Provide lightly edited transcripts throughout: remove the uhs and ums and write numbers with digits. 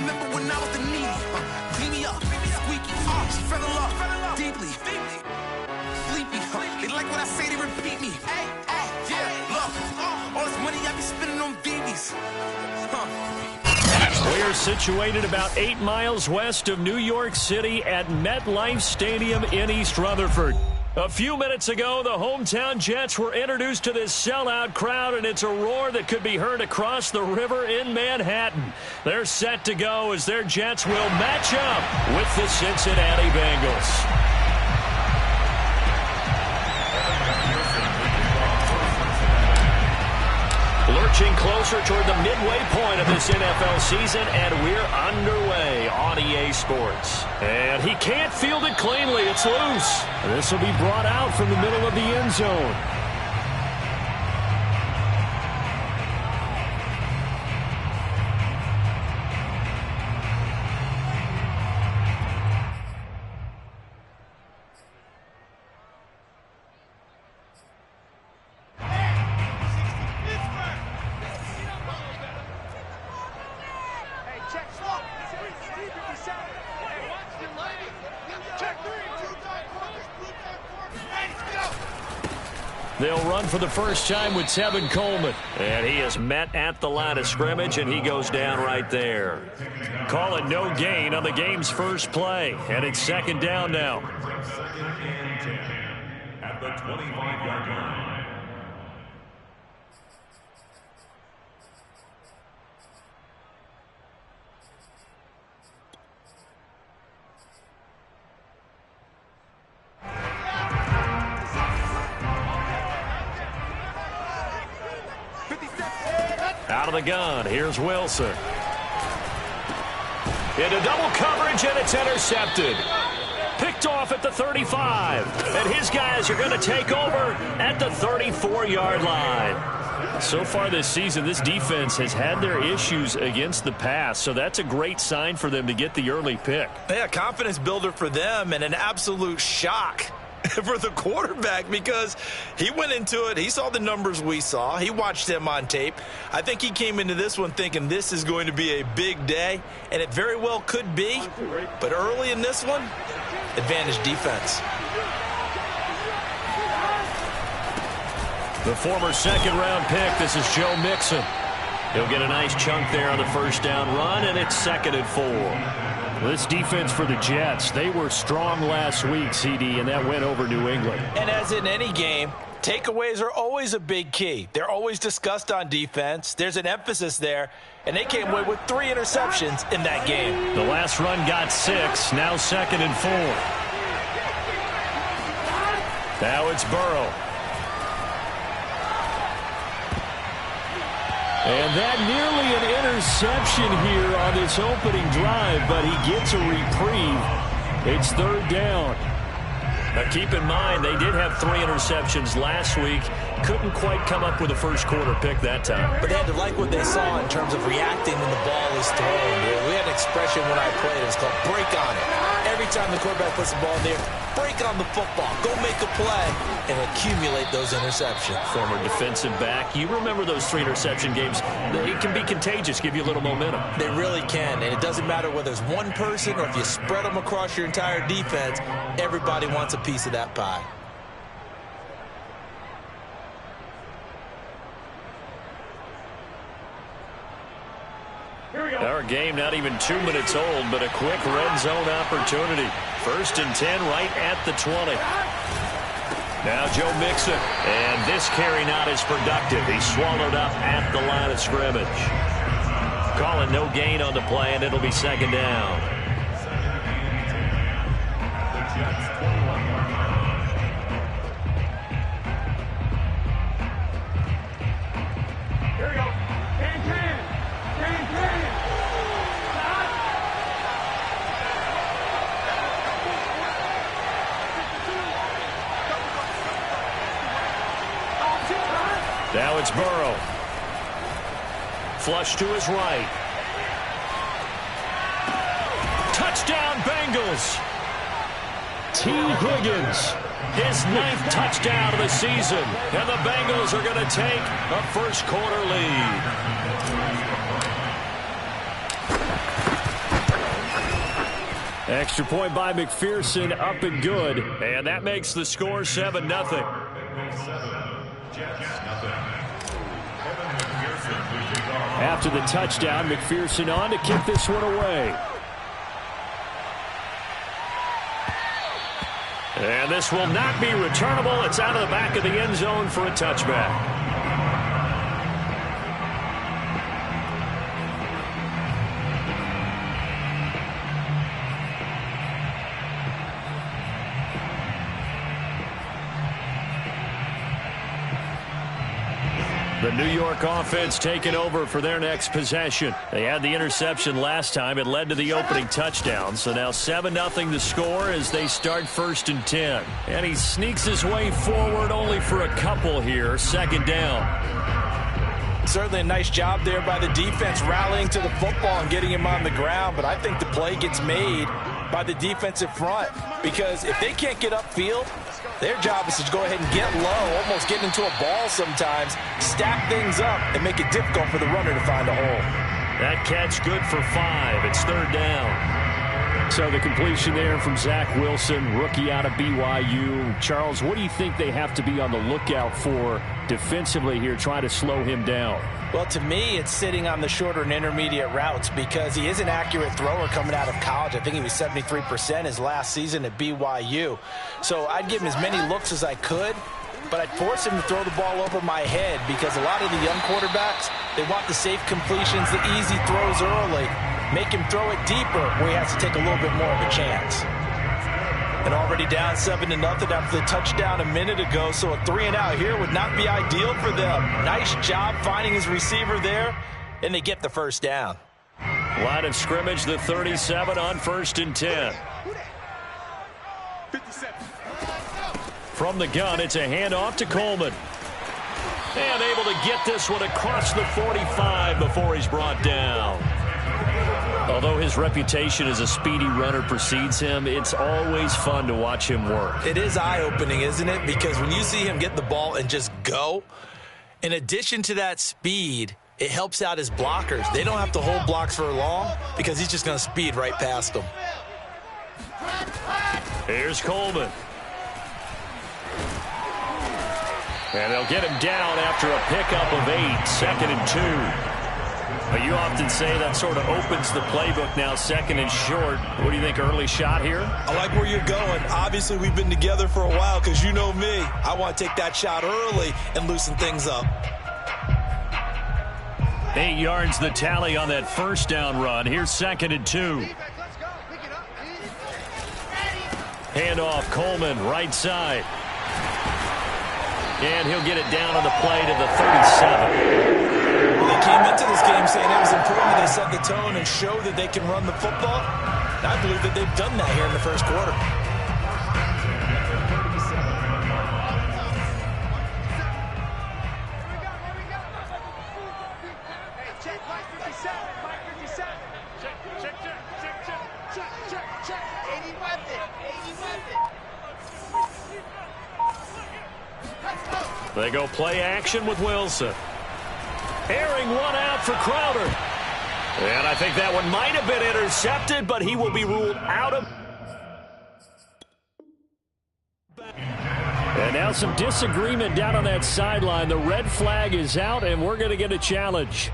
remember when I was the needy. Clean me up, squeaky, she fell in love, deeply, sleepy. They like what I say, they repeat me. Yeah, look, all this money I be spending on BBs. We are situated about 8 miles west of New York City at MetLife Stadium in East Rutherford. A few minutes ago, the hometown Jets were introduced to this sellout crowd, and it's a roar that could be heard across the river in Manhattan. They're set to go as their Jets will match up with the Cincinnati Bengals. Lurching closer toward the midway point of this NFL season, and we're underway on EA Sports. And he can't field it cleanly. It's loose. This will be brought out from the middle of the end zone. They'll run for the first time with Tevin Coleman. And he is met at the line of scrimmage, and he goes down right there. Call it no gain on the game's first play. And it's second down now. Second and 10 at the 25-yard line. Out of the gun, here's Wilson. Into double coverage, and it's intercepted. Picked off at the 35. And his guys are going to take over at the 34-yard line. So far this season, this defense has had their issues against the pass, so that's a great sign for them to get the early pick. Yeah, confidence builder for them and an absolute shock for the quarterback because he went into it. He saw the numbers we saw. He watched them on tape. I think he came into this one thinking this is going to be a big day, and it very well could be. But early in this one, advantage defense. The former second-round pick, this is Joe Mixon. He'll get a nice chunk there on the first down run, and it's 2nd and 4. This defense for the Jets, they were strong last week, CD, and that went over New England. And as in any game, takeaways are always a big key. They're always discussed on defense. There's an emphasis there, and they came away with 3 interceptions in that game. The last run got 6, now 2nd and 4. Now it's Burrow. And that nearly an interception here on this opening drive, but he gets a reprieve. It's 3rd down. Now keep in mind, they did have 3 interceptions last week. Couldn't quite come up with a first quarter pick that time. But they had to like what they saw in terms of reacting when the ball is thrown. We had an expression when I played. It was called break on it. Every time the quarterback puts the ball in there, break on the football. Go make a play and accumulate those interceptions. Former defensive back. You remember those 3 interception games. It can be contagious, give you a little momentum. They really can, and it doesn't matter whether it's one person or if you spread them across your entire defense, everybody wants a piece of that pie. Our game not even 2 minutes old, but a quick red zone opportunity. 1st and 10 right at the 20. Now Joe Mixon, and this carry not as productive. He's swallowed up at the line of scrimmage. Calling no gain on the play, and it'll be 2nd down. Here we go. 10-10. 10-10. Now it's Burrow. Flush to his right. Touchdown, Bengals. T. Higgins, his 9th touchdown of the season. And the Bengals are going to take a first quarter lead. Extra point by McPherson, up and good. And that makes the score 7-0. After the touchdown, McPherson on to kick this one away. And this will not be returnable. It's out of the back of the end zone for a touchback. The New York offense taking over for their next possession. They had the interception last time. It led to the opening touchdown. So now 7-0 the score as they start 1st and 10. And he sneaks his way forward only for a couple here. 2nd down. Certainly a nice job there by the defense rallying to the football and getting him on the ground. But I think the play gets made by the defensive front, because if they can't get upfield, their job is to go ahead and get low, almost get into a ball sometimes, stack things up, and make it difficult for the runner to find a hole. That catch good for 5. It's 3rd down. So the completion there from Zach Wilson, rookie out of BYU. Charles, what do you think they have to be on the lookout for defensively here, trying to slow him down? Well, to me, it's sitting on the shorter and intermediate routes, because he is an accurate thrower coming out of college. I think he was 73% his last season at BYU. So I'd give him as many looks as I could, but I'd force him to throw the ball over my head, because a lot of the young quarterbacks, they want the safe completions, the easy throws early. Make him throw it deeper where he has to take a little bit more of a chance. And already down 7-0 after the touchdown a minute ago, so a 3-and-out here would not be ideal for them. Nice job finding his receiver there, and they get the 1st down. Line of scrimmage, the 37 on 1st and 10. From the gun, it's a handoff to Coleman. And able to get this one across the 45 before he's brought down. Although his reputation as a speedy runner precedes him, it's always fun to watch him work. It is eye-opening, isn't it? Because when you see him get the ball and just go, in addition to that speed, it helps out his blockers. They don't have to hold blocks for long, because he's just going to speed right past them. Here's Coleman. And they'll get him down after a pickup of 8, 2nd and 2. But you often say that sort of opens the playbook now, 2nd and short. What do you think, early shot here? I like where you're going. Obviously, we've been together for a while, because you know me. I want to take that shot early and loosen things up. 8 yards the tally on that 1st down run. Here's 2nd and 2. Handoff, Coleman, right side. And he'll get it down on the play to the 37. They came into this game saying it was important they set the tone and show that they can run the football. And I believe that they've done that here in the 1st quarter. They go play action with Wilson. Airing one out for Crowder. And I think that one might have been intercepted, but he will be ruled out of. And now some disagreement down on that sideline. The red flag is out, and we're going to get a challenge.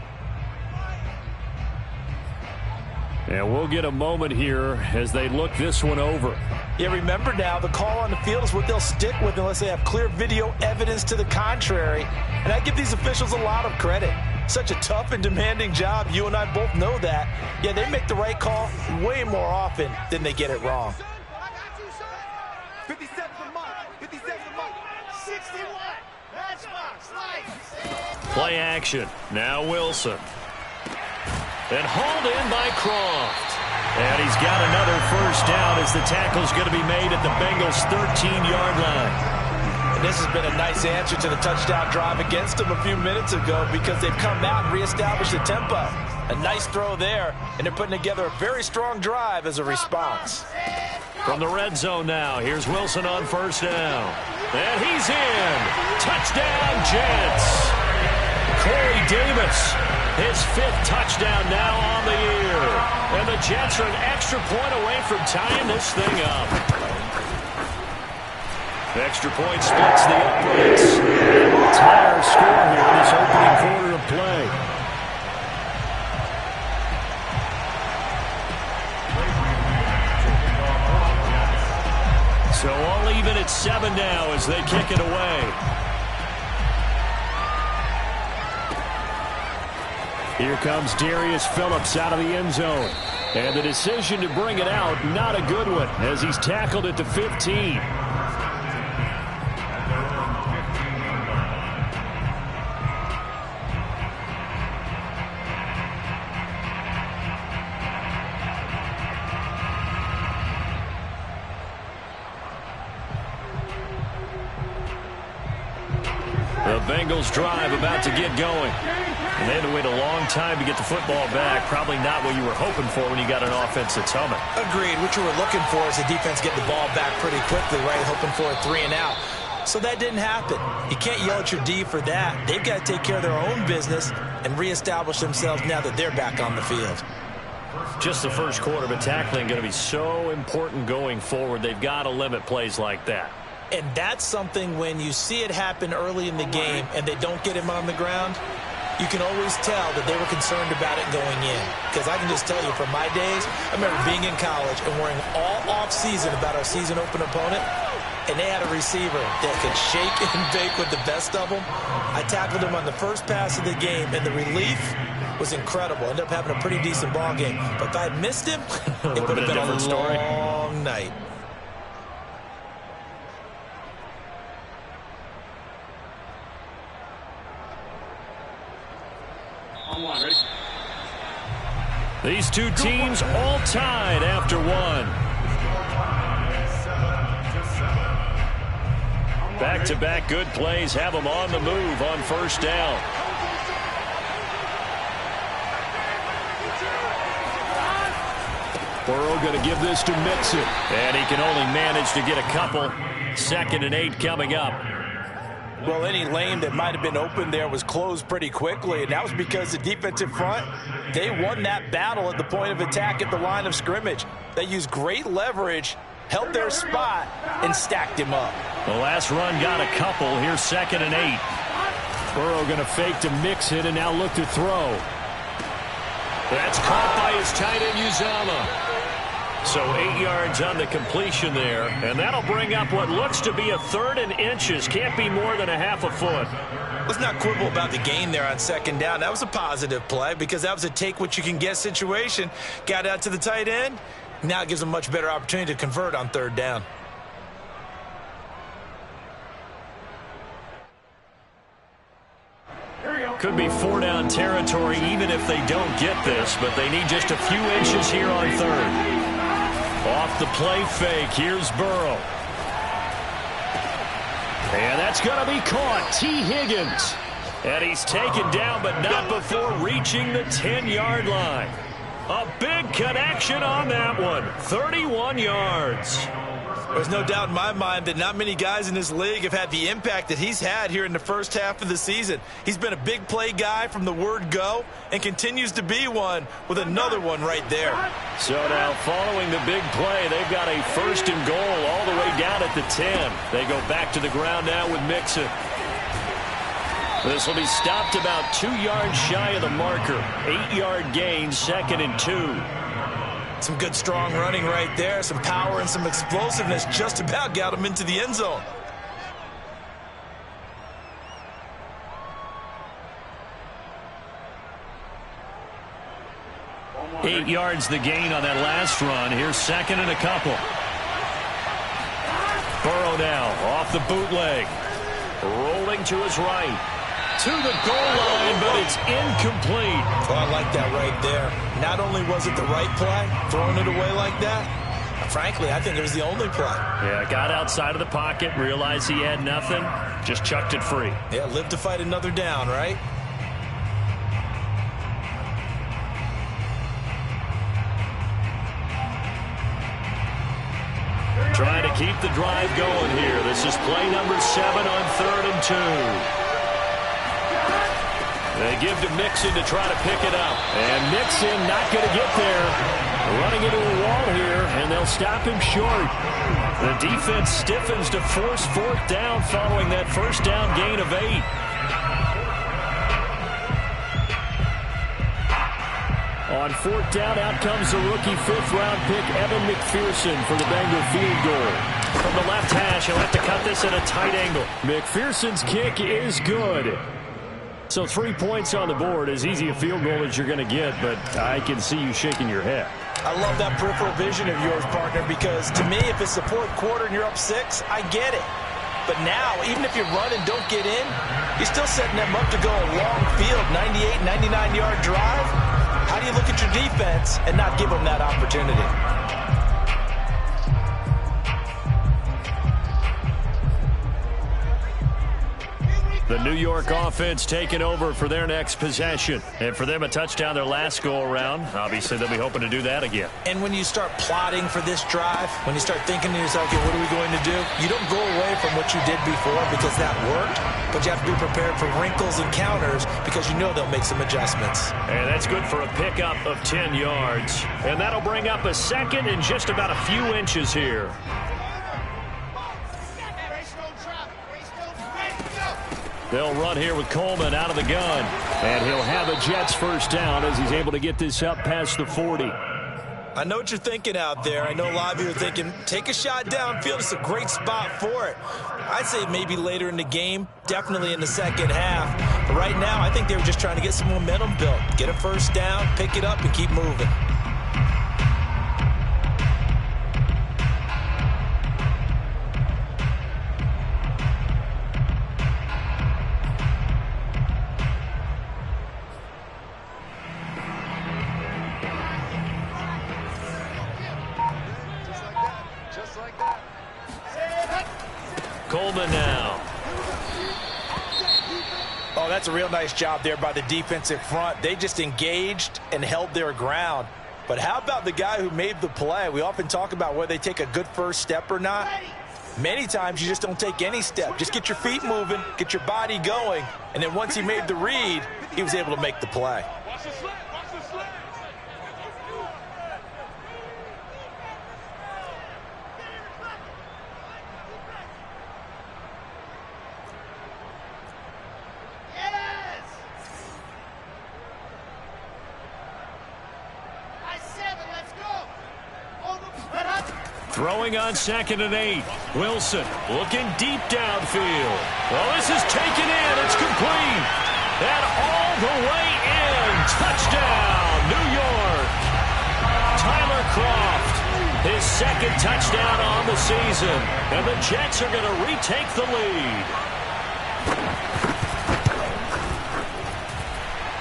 And we'll get a moment here as they look this one over. Yeah, remember now, the call on the field is what they'll stick with unless they have clear video evidence to the contrary. And I give these officials a lot of credit. Such a tough and demanding job. You and I both know that. Yeah, they make the right call way more often than they get it wrong. 57 Monk. 57 Monk. 61. Matchbox. Lights. Play action. Now Wilson. And hauled in by Croft. And he's got another 1st down as the tackle's going to be made at the Bengals' 13-yard line. And this has been a nice answer to the touchdown drive against them a few minutes ago, because they've come out and reestablished the tempo. A nice throw there, and they're putting together a very strong drive as a response. From the red zone now, here's Wilson on 1st down. And he's in. Touchdown, Jets. Corey Davis, his 5th touchdown now on the year. quarter. And the Jets are an extra point away from tying this thing up. Extra point splits the uprights. And we'll tie our score here in this opening quarter of play. So all even at 7 now as they kick it away. Here comes Darius Phillips out of the end zone. And the decision to bring it out, not a good one, as he's tackled at the 15. The Bengals drive about to get going. And they had to wait a long time to get the football back. Probably not what you were hoping for when you got an offense that's humming. Agreed. What you were looking for is the defense get the ball back pretty quickly, right? Hoping for a 3 and out. So that didn't happen. You can't yell at your D for that. They've got to take care of their own business and reestablish themselves now that they're back on the field. Just the first quarter, but tackling going to be so important going forward. They've got to limit plays like that. And that's something when you see it happen early in the game and they don't get him on the ground, you can always tell that they were concerned about it going in. Because I can just tell you from my days, I remember being in college and worrying all off-season about our season-open opponent, and they had a receiver that could shake and bake with the best of them. I tackled him on the first pass of the game, and the relief was incredible. Ended up having a pretty decent ball game. But if I had missed him, it would have been a long night. These two teams all tied after one. Back-to-back good plays have them on the move on first down. Burrow going to give this to Mixon. And he can only manage to get a couple. 2nd and 8 coming up. Well, any lane that might have been open there was closed pretty quickly, and that was because the defensive front, they won that battle at the point of attack at the line of scrimmage. They used great leverage, held their spot, and stacked him up. The last run got a couple. Here's 2nd and 8. Burrow going to fake to Mixon and now look to throw. That's caught by his tight end, Uzama. So 8 yards on the completion there, and that'll bring up what looks to be a 3rd and inches. Can't be more than a half a foot. Let's not quibble about the gain there on 2nd down. That was a positive play because that was a take-what-you-can-get situation. Got out to the tight end. Now it gives them a much better opportunity to convert on 3rd down. Could be 4-down territory even if they don't get this, but they need just a few inches here on 3rd. Off the play fake, here's Burrow. And that's going to be caught. T. Higgins. And he's taken down, but not before reaching the 10-yard line. A big connection on that one. 31 yards. There's no doubt in my mind that not many guys in this league have had the impact that he's had here in the first half of the season. He's been a big play guy from the word go and continues to be one with another one right there. So now following the big play, they've got a 1st and goal all the way down at the 10. They go back to the ground now with Mixon. This will be stopped about 2 yards shy of the marker. 8-yard gain, 2nd and 2. Some good strong running right there. Some power and some explosiveness just about got him into the end zone. Eight yards the gain on that last run. Here's 2nd and a couple. Burrow now off the bootleg. Rolling to his right. To the goal line, but it's incomplete. Oh, I like that right there. Not only was it the right play, throwing it away like that, frankly, I think it was the only play. Yeah, got outside of the pocket, realized he had nothing, just chucked it free. Yeah, live to fight another down, right? Trying to keep the drive going here. This is play number 7 on 3rd and 2. They give to Mixon to try to pick it up. And Mixon not going to get there. Running into a wall here, and they'll stop him short. The defense stiffens to force fourth down following that first down gain of 8. On fourth down, out comes the rookie fifth-round pick, Evan McPherson, for the Bengal field goal. From the left hash, he'll have to cut this at a tight angle. McPherson's kick is good. So 3 points on the board, as easy a field goal as you're going to get, but I can see you shaking your head. I love that peripheral vision of yours, partner, because to me, if it's the fourth quarter and you're up 6, I get it. But now, even if you run and don't get in, you're still setting them up to go a long field, 98, 99-yard drive. How do you look at your defense and not give them that opportunity? The New York offense taking over for their next possession. And for them, a touchdown their last go-around. Obviously, they'll be hoping to do that again. And when you start plotting for this drive, when you start thinking to yourself, okay, what are we going to do? You don't go away from what you did before because that worked, but you have to be prepared for wrinkles and counters because you know they'll make some adjustments. And that's good for a pickup of 10 yards. And that'll bring up a second and just about a few inches here. They'll run here with Coleman out of the gun. And he'll have a Jets first down as he's able to get this up past the 40. I know what you're thinking out there. I know a lot of you are thinking, take a shot downfield. It's a great spot for it. I'd say maybe later in the game, definitely in the second half. But right now, I think they were just trying to get some momentum built. Get a first down, pick it up, and keep moving. Coleman now. Oh, that's a real nice job there by the defensive front. They just engaged and held their ground. But how about the guy who made the play? We often talk about whether they take a good first step or not. Many times you just don't take any step. Just get your feet moving, get your body going, and then once he made the read, he was able to make the play. Throwing on 2nd and 8. Wilson looking deep downfield. Well, this is taken in. It's complete. And all the way in. Touchdown, New York. Tyler Kroft, his second touchdown on the season. And the Jets are going to retake the lead.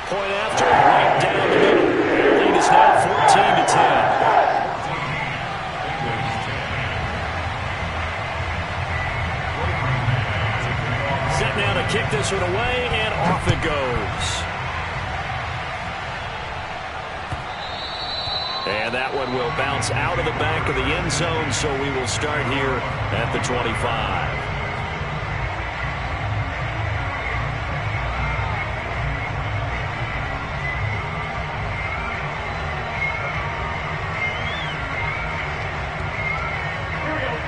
Point after, right down the middle. The lead is now 14-10. Now to kick this one away, and off it goes. And that one will bounce out of the back of the end zone, so we will start here at the 25.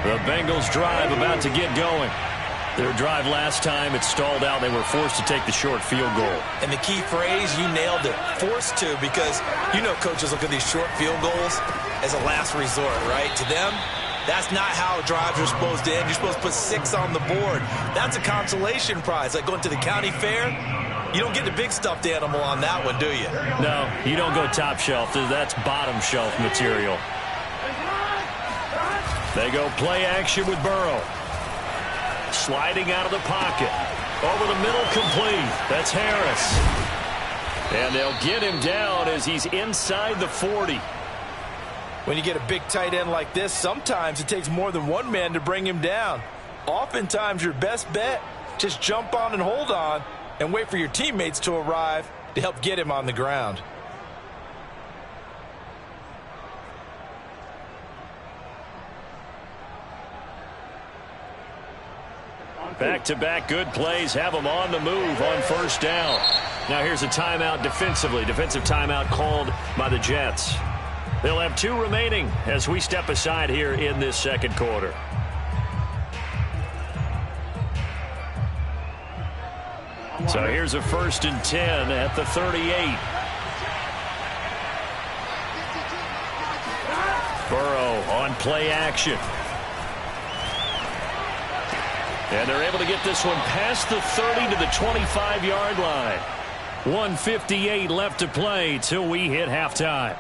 The Bengals drive about to get going. Their drive last time, it stalled out. They were forced to take the short field goal. And the key phrase, you nailed it, forced to, because you know coaches look at these short field goals as a last resort, right? To them, that's not how drives are supposed to end. You're supposed to put 6 on the board. That's a consolation prize, like going to the county fair. You don't get the big stuffed animal on that one, do you? No, you don't go top shelf. That's bottom shelf material. They go play action with Burrow. Sliding out of the pocket. Over the middle, complete. That's Harris. And they'll get him down as he's inside the 40. When you get a big tight end like this, sometimes it takes more than one man to bring him down. Oftentimes, your best bet, just jump on and hold on and wait for your teammates to arrive to help get him on the ground. Back-to-back good plays have them on the move on first down. Now here's a timeout defensively. Defensive timeout called by the Jets. They'll have 2 remaining as we step aside here in this second quarter. So here's a 1st and 10 at the 38. Burrow on play action. And they're able to get this one past the 30 to the 25-yard line. 1:58 left to play till we hit halftime.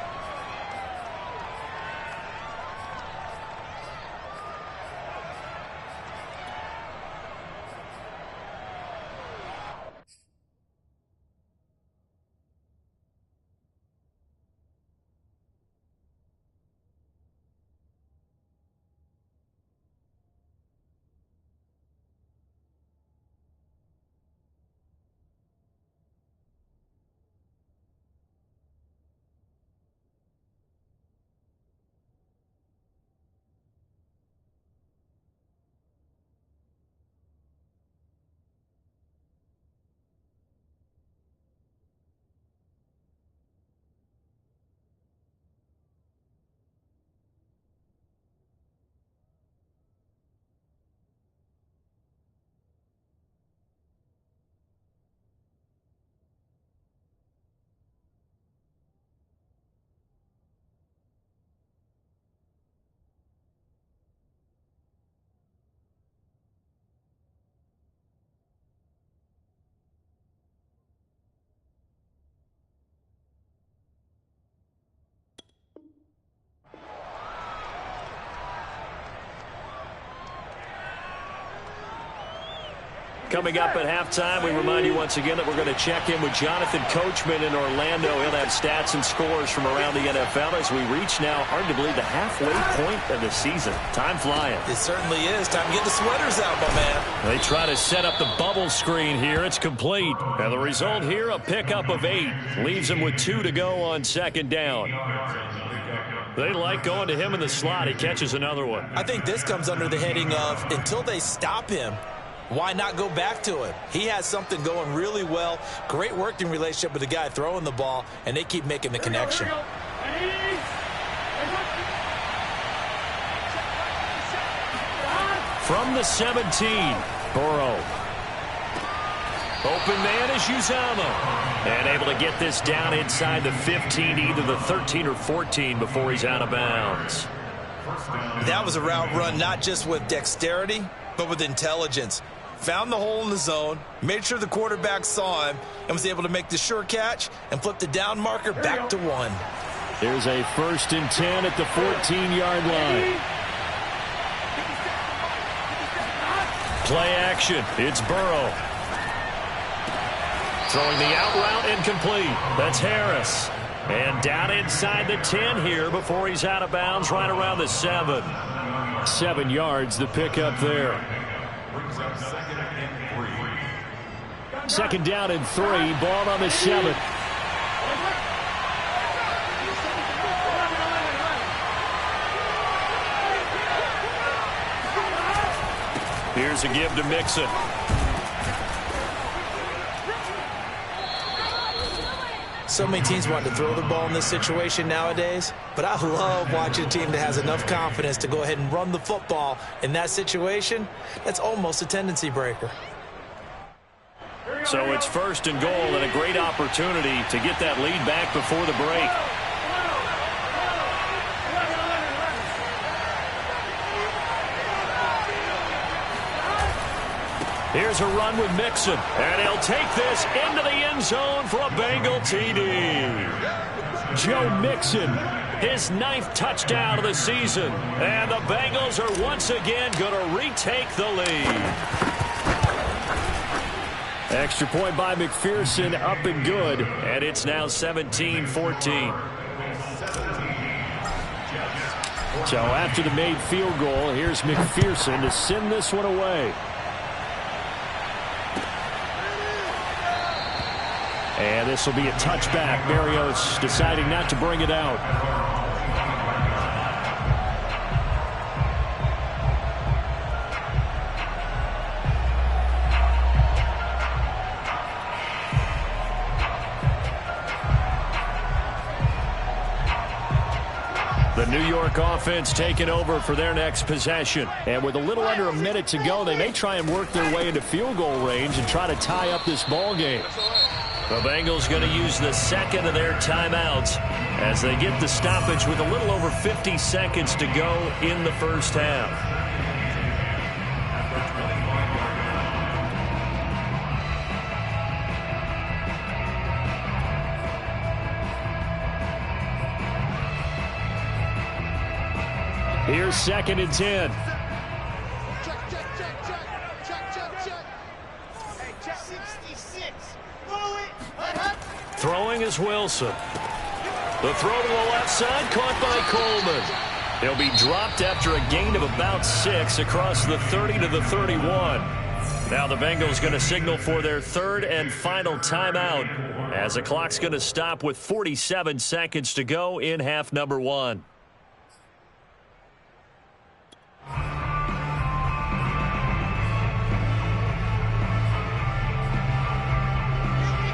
Coming up at halftime, we remind you once again that we're going to check in with Jonathan Coachman in Orlando. He'll have stats and scores from around the NFL as we reach now, hard to believe, the halfway point of the season. Time flying. It certainly is. Time to get the sweaters out, my man. They try to set up the bubble screen here. It's complete. And the result here, a pickup of 8. Leaves them with 2 to go on 2nd down. They like going to him in the slot. He catches another one. I think this comes under the heading of until they stop him, why not go back to him? He has something going really well. Great working relationship with the guy throwing the ball, and they keep making the connection. From the 17, Burrow. Open man is Uzama. And able to get this down inside the 15, either the 13 or 14 before he's out of bounds. That was a route run not just with dexterity, but with intelligence. Found the hole in the zone, made sure the quarterback saw him, and was able to make the sure catch and flip the down marker back to 1. There's a 1st and 10 at the 14-yard line. Play action. It's Burrow. Throwing the out route incomplete. That's Harris. And down inside the 10 here before he's out of bounds, right around the 7. 7 yards, the pickup there. 2nd down and 3. Ball on the 7. Here's a give to Mixon. So many teams want to throw the ball in this situation nowadays, but I love watching a team that has enough confidence to go ahead and run the football in that situation. That's almost a tendency breaker. So it's 1st and goal and a great opportunity to get that lead back before the break. Here's a run with Mixon, and he'll take this into the end zone for a Bengal TD. Joe Mixon, his 9th touchdown of the season, and the Bengals are once again going to retake the lead. Extra point by McPherson, up and good, and it's now 17-14. So after the made field goal, here's McPherson to send this one away. And this will be a touchback. Berrios deciding not to bring it out. York offense taking over for their next possession. And with a little under a minute to go, they may try and work their way into field goal range and try to tie up this ball game. The Bengals going to use the second of their timeouts as they get the stoppage with a little over 50 seconds to go in the first half. Here's 2nd and 10. Throwing is Wilson. The throw to the left side, caught by Coleman. They'll be dropped after a gain of about 6 across the 30 to the 31. Now the Bengals going to signal for their third and final timeout as the clock's going to stop with 47 seconds to go in half number 1.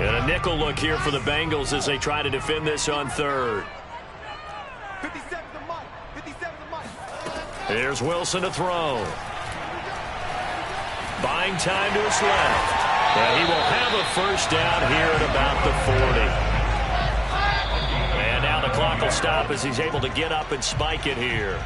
And a nickel look here for the Bengals as they try to defend this on third. 57 the mic. 57 the mic. Here's Wilson to throw. Buying time to his left. And he will have a first down here at about the 40. And now the clock will stop as he's able to get up and spike it here.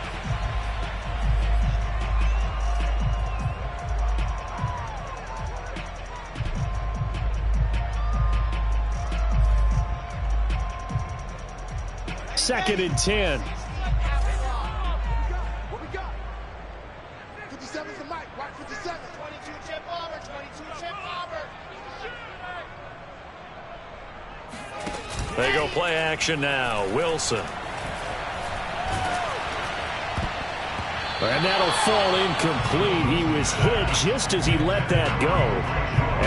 Second and 10. What we got? 57's the mic. Watch 57. 22 chip bomber. 22 chip bomber. They go play action now. Wilson. And that'll fall incomplete. He was hit just as he let that go.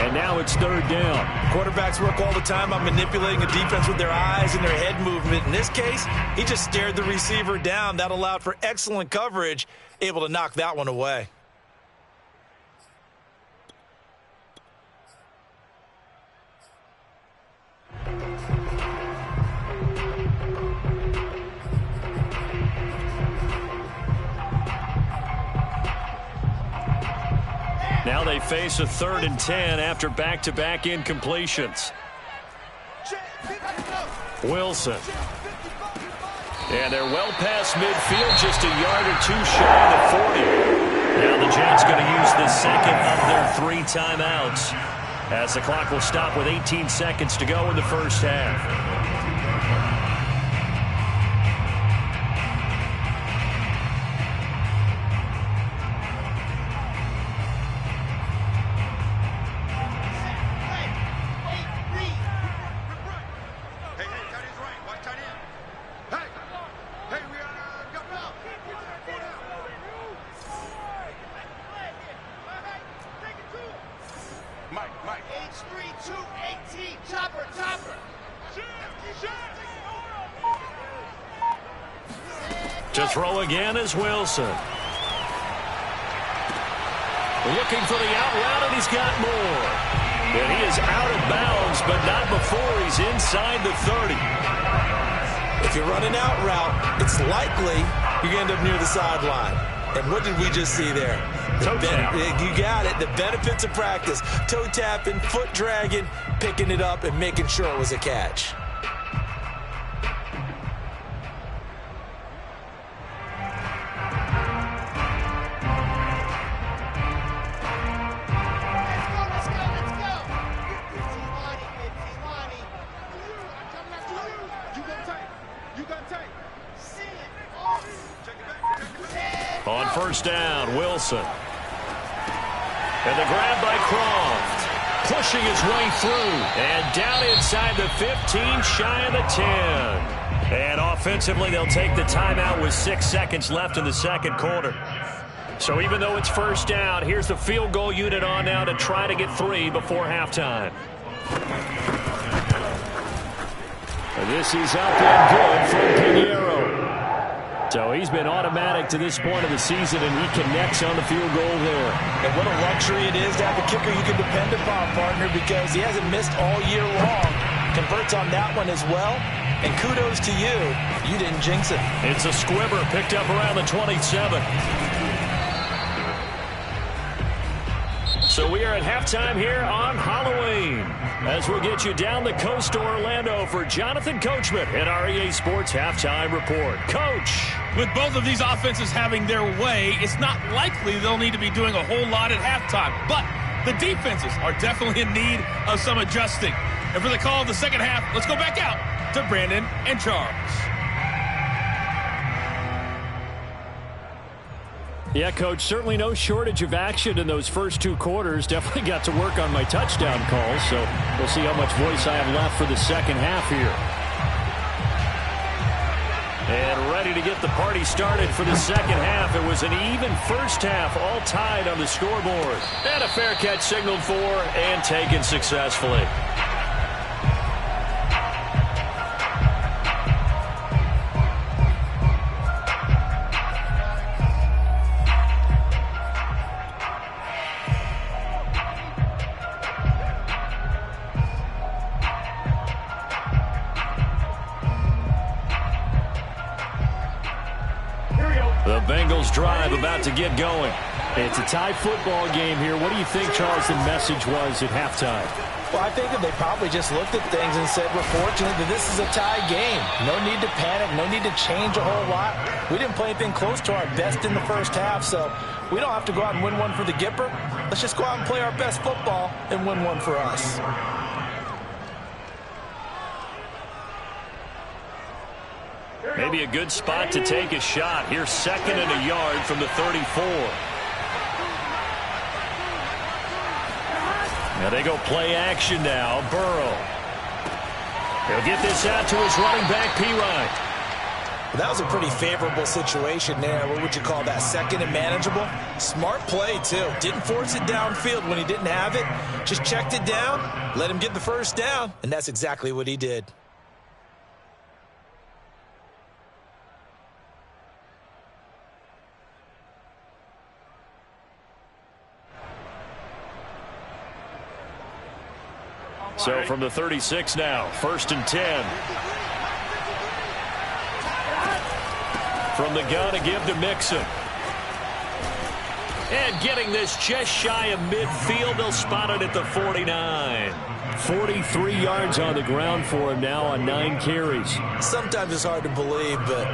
And now it's third down. Quarterbacks work all the time on manipulating a defense with their eyes and their head movement. In this case, he just stared the receiver down. That allowed for excellent coverage, able to knock that one away. Now they face a 3rd and 10 after back-to-back incompletions. Wilson. And they're well past midfield, just a yard or two shy of the 40. Now the Jets going to use the second of their 3 timeouts as the clock will stop with 18 seconds to go in the first half. To throw again is Wilson. Looking for the out route, and he's got more. And he is out of bounds, but not before he's inside the 30. If you run an out route, it's likely you're going to end up near the sideline. And what did we just see there? Toe tap. You got it. The benefits of practice. Toe tapping, foot dragging, picking it up, and making sure it was a catch. On first down, Wilson. And the grab by Croft. Pushing his way through. And down inside the 15, shy of the 10. And offensively, they'll take the timeout with 6 seconds left in the second quarter. So even though it's first down, here's the field goal unit on now to try to get 3 before halftime. And this is up and good for Pinheiro. So he's been automatic to this point of the season, and he connects on the field goal there. And what a luxury it is to have a kicker you can depend upon, partner, because he hasn't missed all year long. converts on that one as well. And kudos to you. You didn't jinx it. It's a squibber picked up around the 27. So we are at halftime here on Halloween as we'll get you down the coast to Orlando for Jonathan Coachman at our EA Sports Halftime Report. Coach. With both of these offenses having their way, it's not likely they'll need to be doing a whole lot at halftime. But the defenses are definitely in need of some adjusting. And for the call of the second half, let's go back out to Brandon and Charles. Yeah, Coach, certainly no shortage of action in those first two quarters. Definitely got to work on my touchdown calls, so we'll see how much voice I have left for the second half here. And ready to get the party started for the second half. It was an even first half, all tied on the scoreboard. And a fair catch signaled for and taken successfully. The Bengals drive about to get going. It's a tie football game here. What do you think, Charles, the message was at halftime? Well, I think that they probably just looked at things and said, we're fortunate that this is a tie game. No need to panic. No need to change a whole lot. We didn't play anything close to our best in the first half, so we don't have to go out and win one for the Gipper. Let's just go out and play our best football and win one for us. Maybe a good spot to take a shot. Here's second and a yard from the 34. Now they go play action now. Burrow. He'll get this out to his running back, Pirine. That was a pretty favorable situation there. What would you call that? Second and manageable? Smart play, too. Didn't force it downfield when he didn't have it. Just checked it down, let him get the first down, and that's exactly what he did. So from the 36 now, 1st and 10. From the gun, a give to Mixon. And getting this just shy of midfield, they'll spot it at the 49. 43 yards on the ground for him now on 9 carries. Sometimes it's hard to believe, but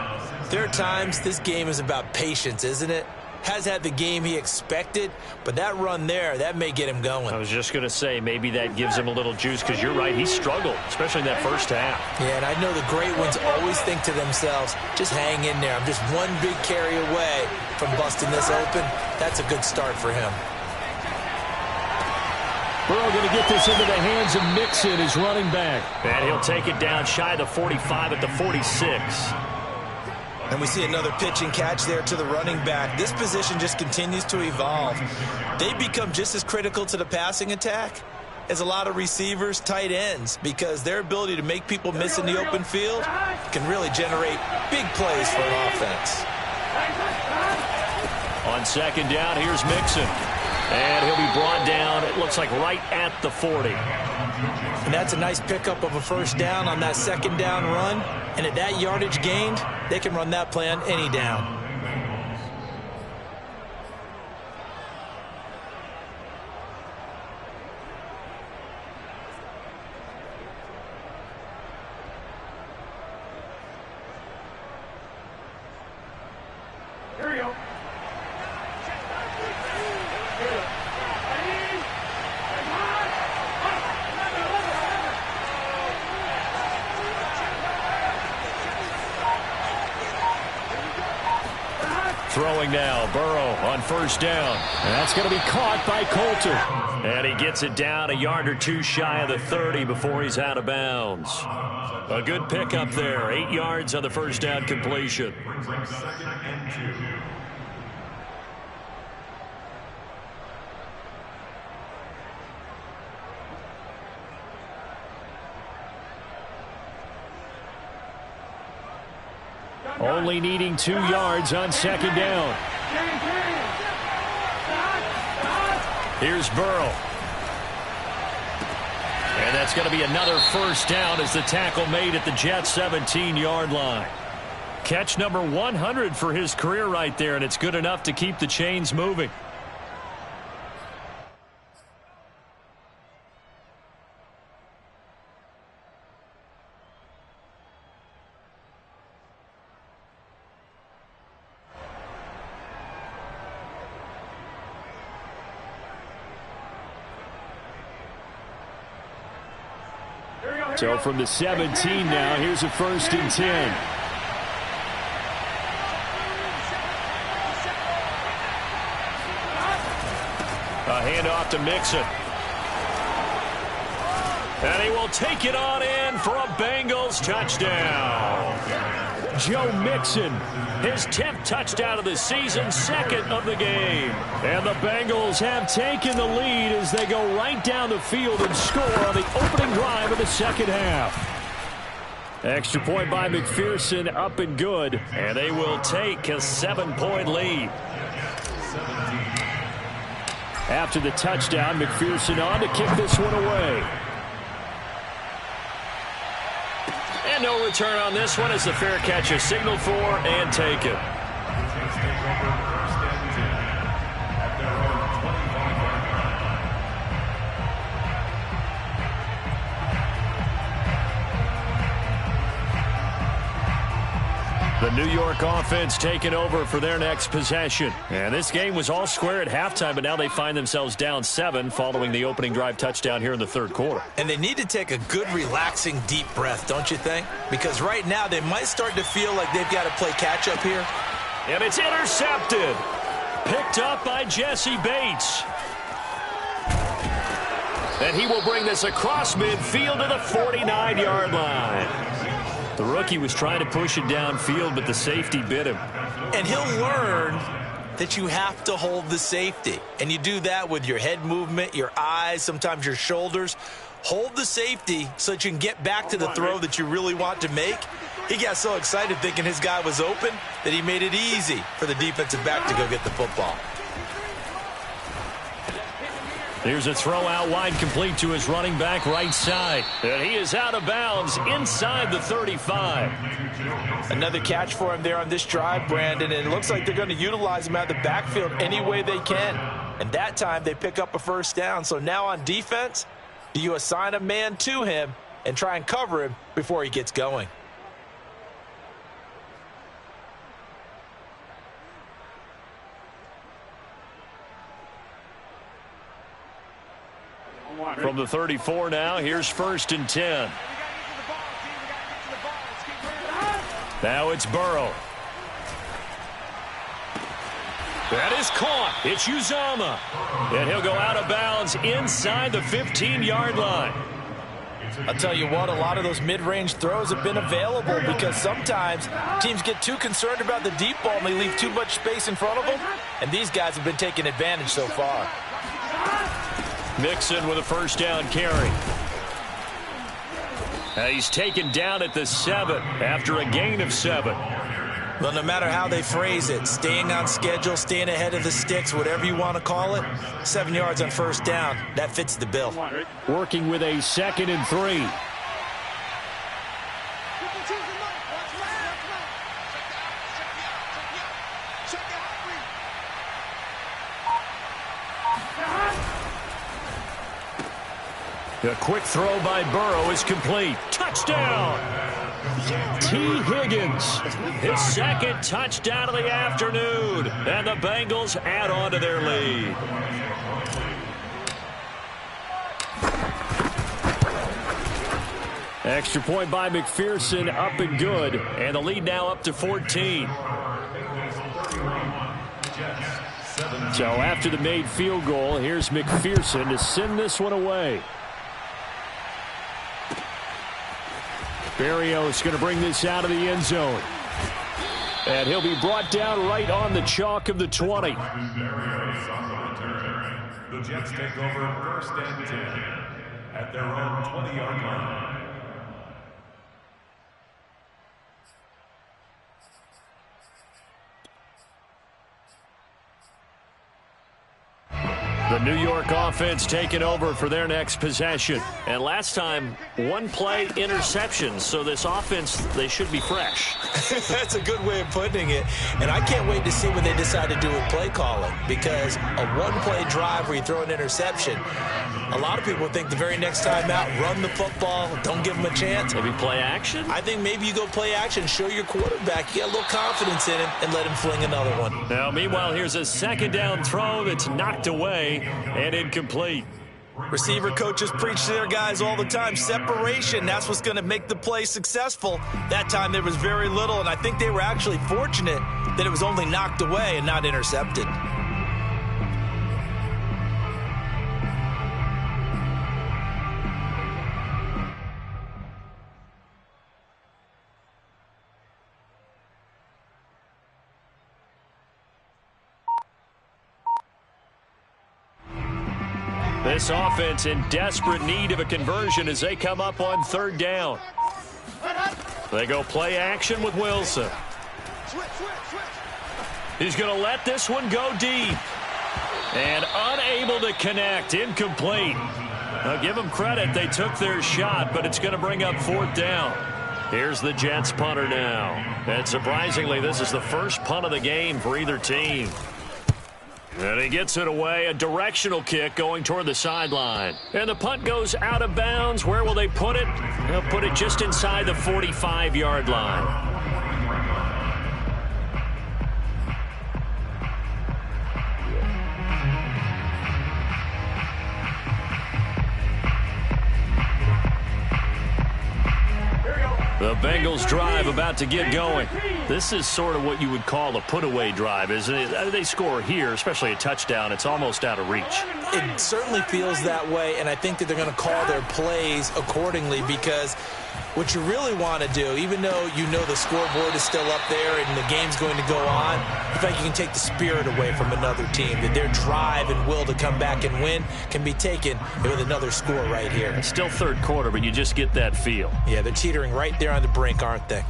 there are times this game is about patience, isn't it? Has had the game he expected, but that run there, that may get him going. I was just going to say, maybe that gives him a little juice, because you're right, he struggled, especially in that first half. Yeah, and I know the great ones always think to themselves, just hang in there. I'm just one big carry away from busting this open. That's a good start for him. Burrow going to get this into the hands of Mixon, his running back. And he'll take it down shy of the 45 at the 46. And we see another pitch and catch there to the running back. This position just continues to evolve. They become just as critical to the passing attack as a lot of receivers, tight ends, because their ability to make people miss in the open field can really generate big plays for an offense. On second down, here's Mixon. And he'll be brought down, it looks like right at the 40. And that's a nice pickup of a first down on that second down run. And at that yardage gained, they can run that play on any down. Here we go. Throwing now, Burrow on first down. And that's going to be caught by Coulter. And he gets it down a yard or two shy of the 30 before he's out of bounds. A good pickup there. 8 yards on the first down completion. Second and 2. Only needing 2 yards on second down. Here's Burrow. And that's going to be another first down as the tackle made at the Jets' 17-yard line. Catch number 100 for his career right there, and it's good enough to keep the chains moving. So from the 17 now, here's a 1st and 10. A handoff to Mixon. And he will take it on in for a Bengals touchdown. Joe Mixon, his 10th touchdown of the season, 2nd of the game. And the Bengals have taken the lead as they go right down the field and score on the opening drive of the second half. Extra point by McPherson, up and good. And they will take a 7-point lead. After the touchdown, McPherson on to kick this one away. And no return on this one as the fair catch is signaled for and taken. The New York offense taking over for their next possession. And this game was all square at halftime, but now they find themselves down 7 following the opening drive touchdown here in the 3rd quarter. And they need to take a good, relaxing, deep breath, don't you think? Because right now they might start to feel like they've got to play catch-up here. And it's intercepted. Picked up by Jesse Bates. And he will bring this across midfield to the 49-yard line. The rookie was trying to push it downfield, but the safety bit him. And he'll learn that you have to hold the safety. And you do that with your head movement, your eyes, sometimes your shoulders. Hold the safety so that you can get back to the throw that you really want to make. He got so excited thinking his guy was open that he made it easy for the defensive back to go get the football. Here's a throw out wide, complete to his running back right side. And he is out of bounds inside the 35. Another catch for him there on this drive, Brandon, and it looks like they're going to utilize him out of the backfield any way they can. And that time they pick up a first down. So now on defense, do you assign a man to him and try and cover him before he gets going? From the 34 now, here's 1st and 10. Now it's Burrow. That is caught. It's Uzama. And he'll go out of bounds inside the 15-yard line. I'll tell you what, a lot of those mid-range throws have been available because sometimes teams get too concerned about the deep ball and they leave too much space in front of them. And these guys have been taking advantage so far. Mixon with a first down carry. He's taken down at the 7 after a gain of 7. Well, no matter how they phrase it, staying on schedule, staying ahead of the sticks, whatever you want to call it, 7 yards on first down, that fits the bill. Working with a 2nd and 3. A quick throw by Burrow is complete. Touchdown! T. Higgins, his 2nd touchdown of the afternoon. And the Bengals add on to their lead. Extra point by McPherson, up and good. And the lead now up to 14. So after the made field goal, here's McPherson to send this one away. Berrios going to bring this out of the end zone. And he'll be brought down right on the chalk of the 20. The Jets take over 1st and 10 at their own 20-yard line. The New York offense taking over for their next possession. And last time, one play interception. So this offense, they should be fresh. That's a good way of putting it. And I can't wait to see what they decide to do with play calling. Because a one-play drive where you throw an interception, a lot of people think the very next time out, run the football, don't give them a chance. Maybe play action? I think maybe you go play action, show your quarterback you got a little confidence in him, and let him fling another one. Now, meanwhile, here's a second down throw that's knocked away and incomplete. Receiver coaches preach to their guys all the time. Separation, that's what's going to make the play successful. That time there was very little, and I think they were actually fortunate that it was only knocked away and not intercepted. This offense in desperate need of a conversion as they come up on third down. They go play action with Wilson. He's going to let this one go deep. And unable to connect. Incomplete. Now give them credit. They took their shot, but it's going to bring up fourth down. Here's the Jets punter now. And surprisingly, this is the first punt of the game for either team. And he gets it away, a directional kick going toward the sideline. And the punt goes out of bounds. Where will they put it? They'll put it just inside the 45-yard line. The Bengals drive about to get going. This is sort of what you would call a put-away drive, isn't it? They score here, especially a touchdown. It's almost out of reach. It certainly feels that way, and I think that they're going to call their plays accordingly because what you really want to do, even though you know the scoreboard is still up there and the game's going to go on, in fact, you can take the spirit away from another team, that their drive and will to come back and win can be taken with another score right here. It's still third quarter, but you just get that feel. Yeah, they're teetering right there on the brink, aren't they?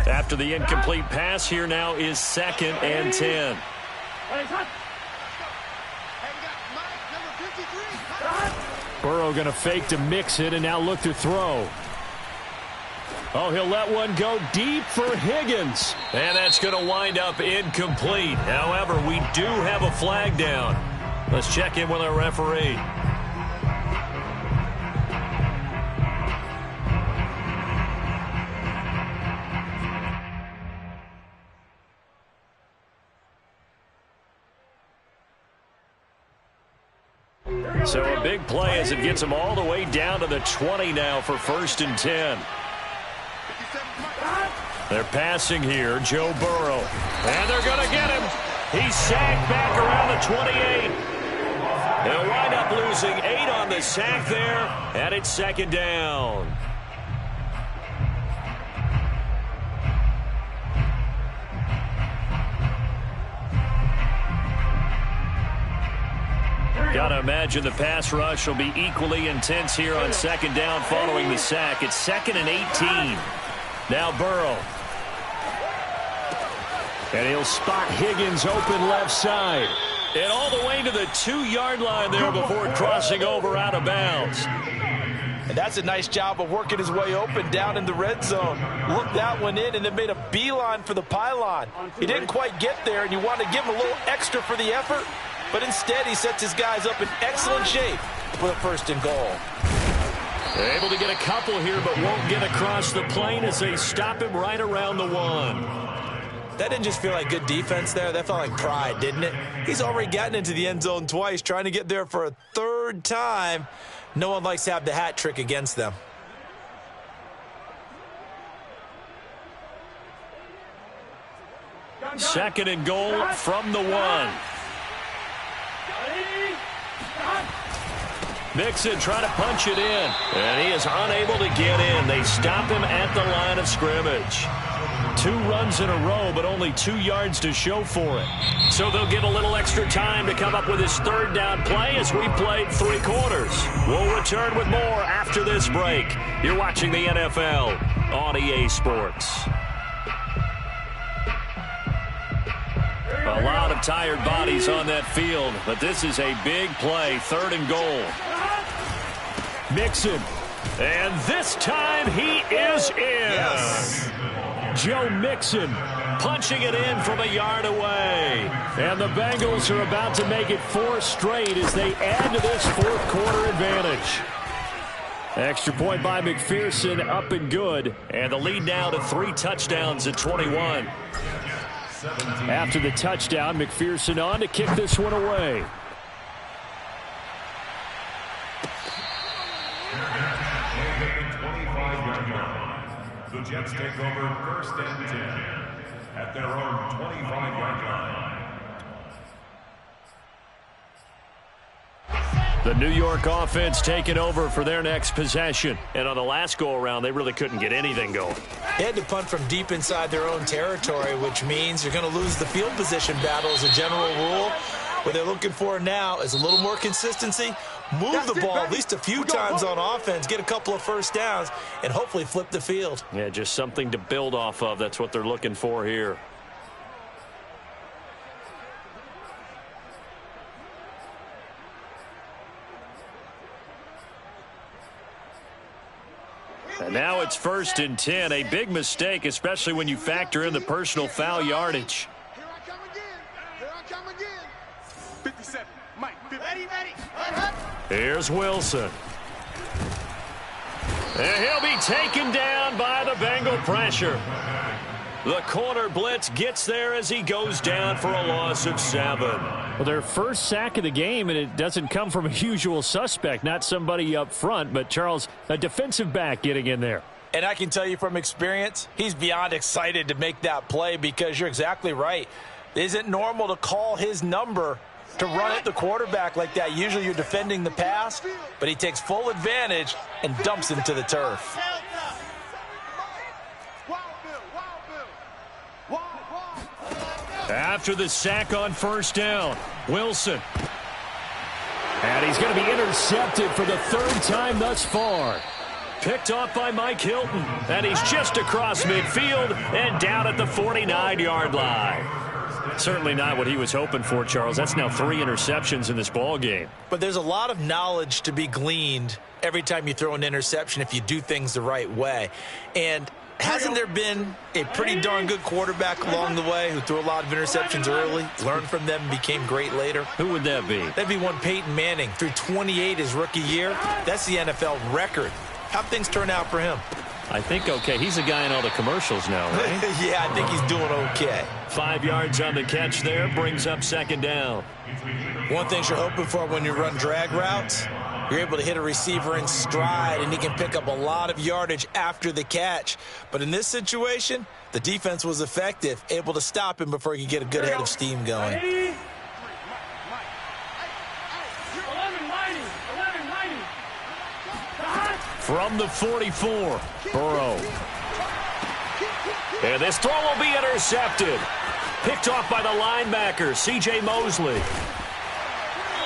After the incomplete pass, here now is 2nd and 10. Burrow going to fake to mix it and now look to throw. Oh, he'll let one go deep for Higgins. And that's going to wind up incomplete. However, we do have a flag down. Let's check in with our referee. So a big play as it gets them all the way down to the 20 now for 1st and 10. They're passing here, Joe Burrow. And they're going to get him. He's sacked back around the 28. They'll wind up losing 8 on the sack there, and it's 2nd down. Got to imagine the pass rush will be equally intense here on 2nd down following the sack. It's 2nd and 18. Now Burrow. And he'll spot Higgins open left side. And all the way to the 2-yard line there before crossing over out of bounds. And that's a nice job of working his way open down in the red zone. Looked that one in and then made a beeline for the pylon. He didn't quite get there, and you want to give him a little extra for the effort. But instead, he sets his guys up in excellent shape for the 1st and goal. They're able to get a couple here, but won't get across the plane as they stop him right around the 1. That didn't just feel like good defense there. That felt like pride, didn't it? He's already gotten into the end zone twice, trying to get there for a 3rd time. No one likes to have the hat trick against them. Second and goal from the 1. Mixon trying to punch it in, and he is unable to get in. They stop him at the line of scrimmage. 2 runs in a row, but only 2 yards to show for it. So they'll get a little extra time to come up with his 3rd down play as we played 3 quarters. We'll return with more after this break. You're watching the NFL on EA Sports. A lot of tired bodies on that field, but this is a big play, 3rd and goal. Mixon, and this time he is in. Yes. Joe Mixon punching it in from a yard away. And the Bengals are about to make it 4 straight as they add to this 4th quarter advantage. Extra point by McPherson, up and good. And the lead now to 3 touchdowns at 21. After the touchdown, McPherson on to kick this one away. The Jets take over 1st and 10 at their own 25-yard line. The New York offense taking over for their next possession. And on the last go-around, they really couldn't get anything going. They had to punt from deep inside their own territory, which means you're going to lose the field position battle as a general rule. What they're looking for now is a little more consistency, move the ball at least a few times on offense, get a couple of 1st downs, and hopefully flip the field. Yeah, just something to build off of. That's what they're looking for here. And now it's 1st and 10. A big mistake, especially when you factor in the personal foul yardage. Here I come again. Here I come again. 57. Mike. 50. Ready. Here's Wilson. And he'll be taken down by the Bengal pressure. The corner blitz gets there as he goes down for a loss of 7. Well, their first sack of the game, and it doesn't come from a usual suspect, not somebody up front, but Charles, a defensive back getting in there. And I can tell you from experience, he's beyond excited to make that play because you're exactly right. It isn't normal to call his number to run at the quarterback like that. Usually you're defending the pass, but he takes full advantage and dumps him to the turf. After the sack on 1st down, Wilson. And he's going to be intercepted for the 3rd time thus far. Picked off by Mike Hilton. And he's just across midfield and down at the 49-yard line. Certainly not what he was hoping for, Charles. That's now 3 interceptions in this ball game. But there's a lot of knowledge to be gleaned every time you throw an interception if you do things the right way. And hasn't there been a pretty darn good quarterback along the way who threw a lot of interceptions early, learned from them, and became great later? Who would that be? That'd be one Peyton Manning. Threw 28 his rookie year. That's the NFL record. How'd things turn out for him? I think okay. He's a guy in all the commercials now, right? Yeah, I think he's doing okay. 5 yards on the catch there, brings up 2nd down. One thing you're hoping for when you run drag routes, you're able to hit a receiver in stride, and he can pick up a lot of yardage after the catch. But in this situation, the defense was effective, able to stop him before he could get a good head of steam going. From the 44, Burrow. And this throw will be intercepted. Picked off by the linebacker, C.J. Mosley.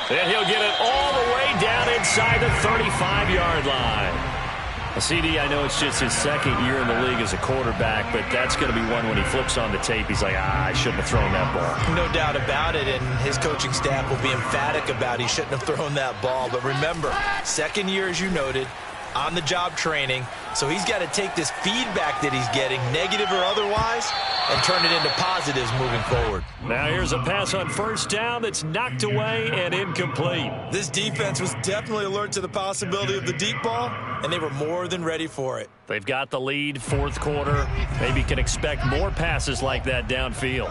And he'll get it all the way down inside the 35-yard line. CD, I know it's just his 2nd year in the league as a quarterback, but that's going to be one when he flips on the tape. He's like, I shouldn't have thrown that ball. No doubt about it, and his coaching staff will be emphatic about he shouldn't have thrown that ball. But remember, 2nd year, as you noted, on-the-job training, so he's got to take this feedback that he's getting, negative or otherwise, and turn it into positives moving forward. Now here's a pass on 1st down that's knocked away and incomplete. This defense was definitely alert to the possibility of the deep ball, and they were more than ready for it. They've got the lead, 4th quarter. Maybe can expect more passes like that downfield.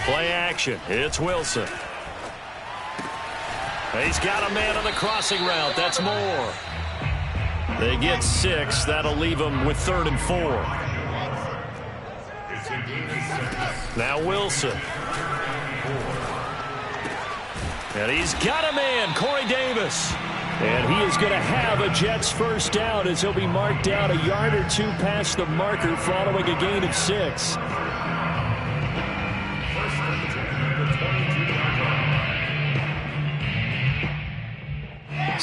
Play action. It's Wilson. He's got a man on the crossing route. That's more. They get 6. That'll leave them with 3rd and 4. Now Wilson. And he's got a man, Corey Davis. And he is going to have a Jets first down as he'll be marked down a yard or two past the marker following a gain of 6.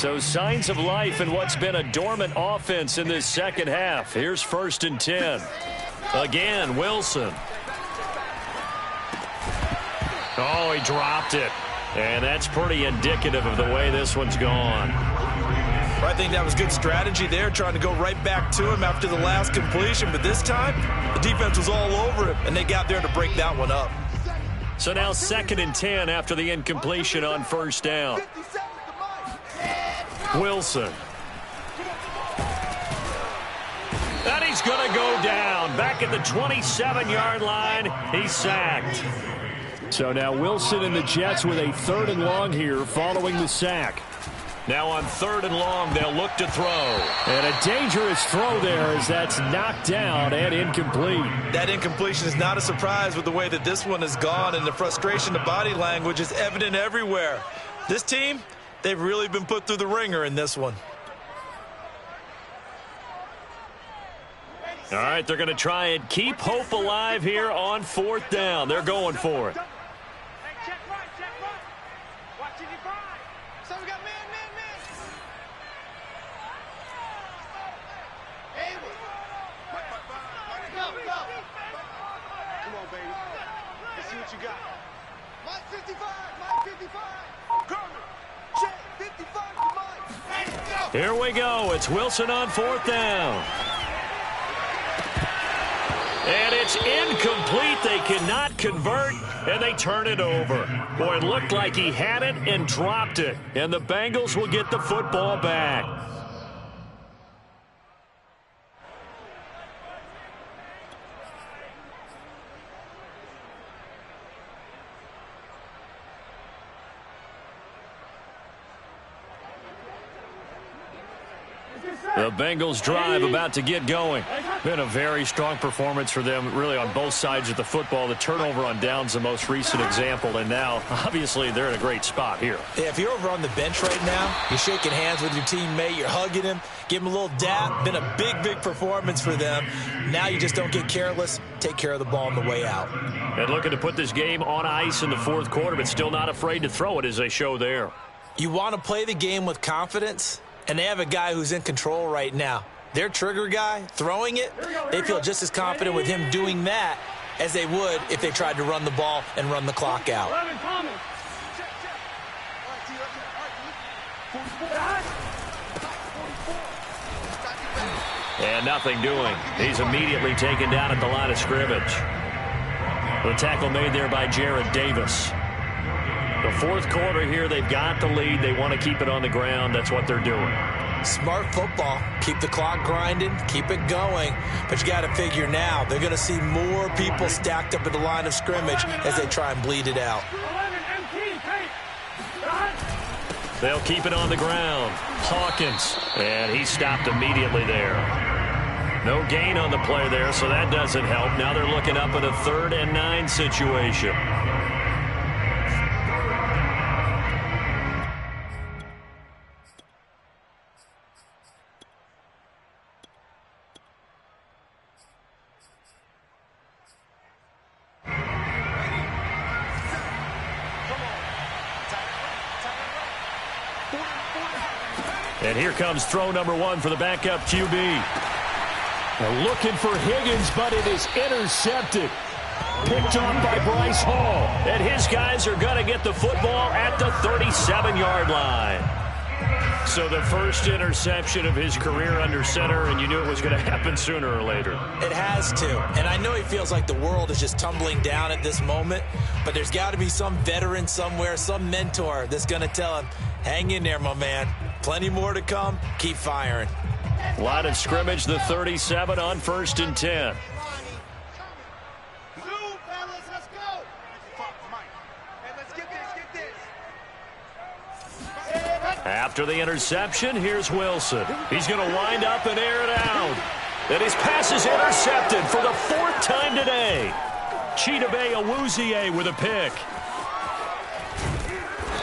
So signs of life in what's been a dormant offense in this second half. Here's 1st and 10. Again, Wilson. Oh, he dropped it. And that's pretty indicative of the way this one's gone. Well, I think that was good strategy there, trying to go right back to him after the last completion. But this time, the defense was all over him, and they got there to break that one up. So now 2nd and 10 after the incompletion on 1st down. Wilson. And he's going to go down. Back at the 27-yard line, he's sacked. So now Wilson and the Jets with a 3rd and long here following the sack. Now on 3rd and long, they'll look to throw. And a dangerous throw there as that's knocked down and incomplete. That incompletion is not a surprise with the way that this one has gone, and the frustration, the body language is evident everywhere. This team, they've really been put through the ringer in this one. All right, they're going to try and keep hope alive here on 4th down. They're going for it. Here we go. It's Wilson on 4th down. And it's incomplete. They cannot convert, and they turn it over. Boy, it looked like he had it and dropped it. And the Bengals will get the football back. The Bengals drive about to get going. Been a very strong performance for them, really, on both sides of the football. The turnover on downs, the most recent example, and now, obviously, they're in a great spot here. Yeah, if you're over on the bench right now, you're shaking hands with your teammate, you're hugging him, give him a little dap. Been a big, big performance for them. Now you just don't get careless. Take care of the ball on the way out. And looking to put this game on ice in the 4th quarter, but still not afraid to throw it as they show there. You want to play the game with confidence? And they have a guy who's in control right now. Their trigger guy, throwing it, they feel just as confident with him doing that as they would if they tried to run the ball and run the clock out. And nothing doing. He's immediately taken down at the line of scrimmage. The tackle made there by Jared Davis. The 4th quarter here, they've got the lead. They want to keep it on the ground. That's what they're doing. Smart football. Keep the clock grinding. Keep it going. But you got to figure now, they're going to see more people stacked up at the line of scrimmage as they try and bleed it out. They'll keep it on the ground. Hawkins. And he stopped immediately there. No gain on the play there, so that doesn't help. Now they're looking up at a 3rd and 9 situation. And here comes throw number 1 for the backup QB. They're looking for Higgins, but it is intercepted. Picked off by Bryce Hall. And his guys are going to get the football at the 37-yard line. So the first interception of his career under center, and you knew it was going to happen sooner or later. It has to. And I know he feels like the world is just tumbling down at this moment, but there's got to be some veteran somewhere, some mentor that's going to tell him, hang in there, my man. Plenty more to come. Keep firing. Line of scrimmage, the 37 on 1st and 10. After the interception, here's Wilson. He's going to wind up and air it out. And his pass is intercepted for the 4th time today. Chidobe Awuzie with a pick.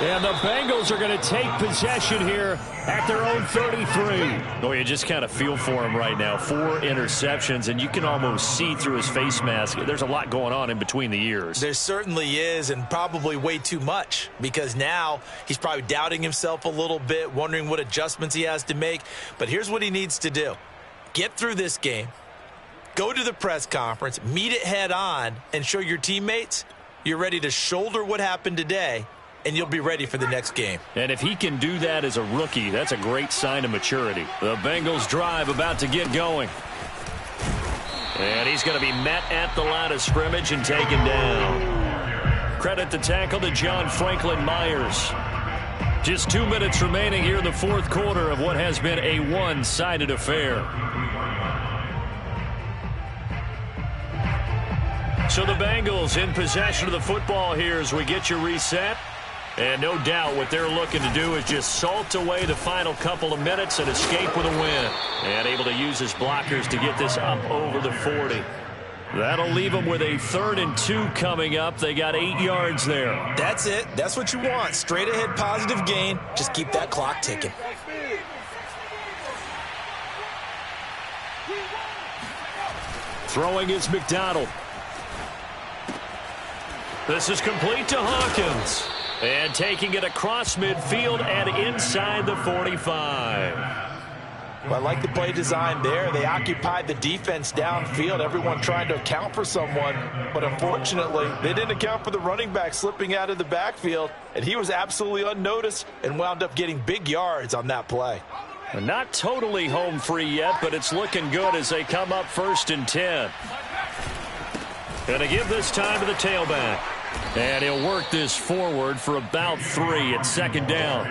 And the Bengals are going to take possession here at their own 33. Oh, you just kind of feel for him right now. 4 interceptions, and you can almost see through his face mask. There's a lot going on in between the ears. There certainly is, and probably way too much, because now he's probably doubting himself a little bit, wondering what adjustments he has to make. But here's what he needs to do. Get through this game, go to the press conference, meet it head on, and show your teammates you're ready to shoulder what happened today, and you'll be ready for the next game. And if he can do that as a rookie, that's a great sign of maturity. The Bengals drive about to get going. And he's going to be met at the line of scrimmage and taken down. Credit the tackle to John Franklin Myers. Just 2 minutes remaining here in the fourth quarter of what has been a one-sided affair. So the Bengals in possession of the football here as we get you reset. And no doubt what they're looking to do is just salt away the final couple of minutes and escape with a win. And able to use his blockers to get this up over the 40. That'll leave them with a 3rd and 2 coming up. They got 8 yards there. That's it. That's what you want. Straight ahead positive gain. Just keep that clock ticking. Throwing is McDonald. This is complete to Hawkins. And taking it across midfield and inside the 45. Well, I like the play design there. They occupied the defense downfield, everyone trying to account for someone. But unfortunately, they didn't account for the running back slipping out of the backfield. And he was absolutely unnoticed and wound up getting big yards on that play. Not totally home free yet, but it's looking good as they come up 1st and 10. Going to give this time to the tailback. And he'll work this forward for about 3 at 2nd down.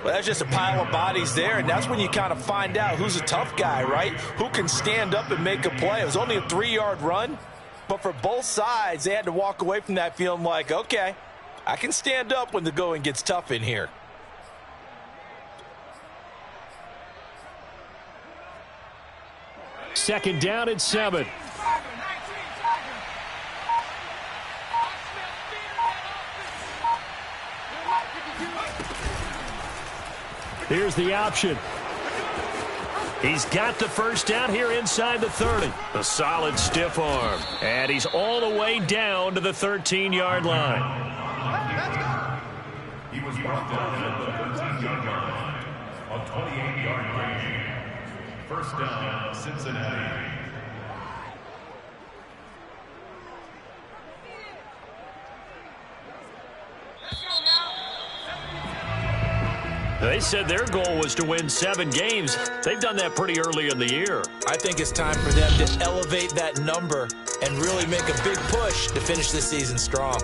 Well, that's just a pile of bodies there, and that's when you kind of find out who's a tough guy, right? Who can stand up and make a play. It was only a 3-yard run, but for both sides, they had to walk away from that feeling like, okay, I can stand up when the going gets tough in here. Second down and 7. Here's the option. He's got the first down here inside the 30. A solid stiff arm. And he's all the way down to the 13-yard line. He was brought down at the 13-yard line. A 28-yard gain. First down, Cincinnati. They said their goal was to win 7 games. They've done that pretty early in the year. I think it's time for them to elevate that number and really make a big push to finish this season strong.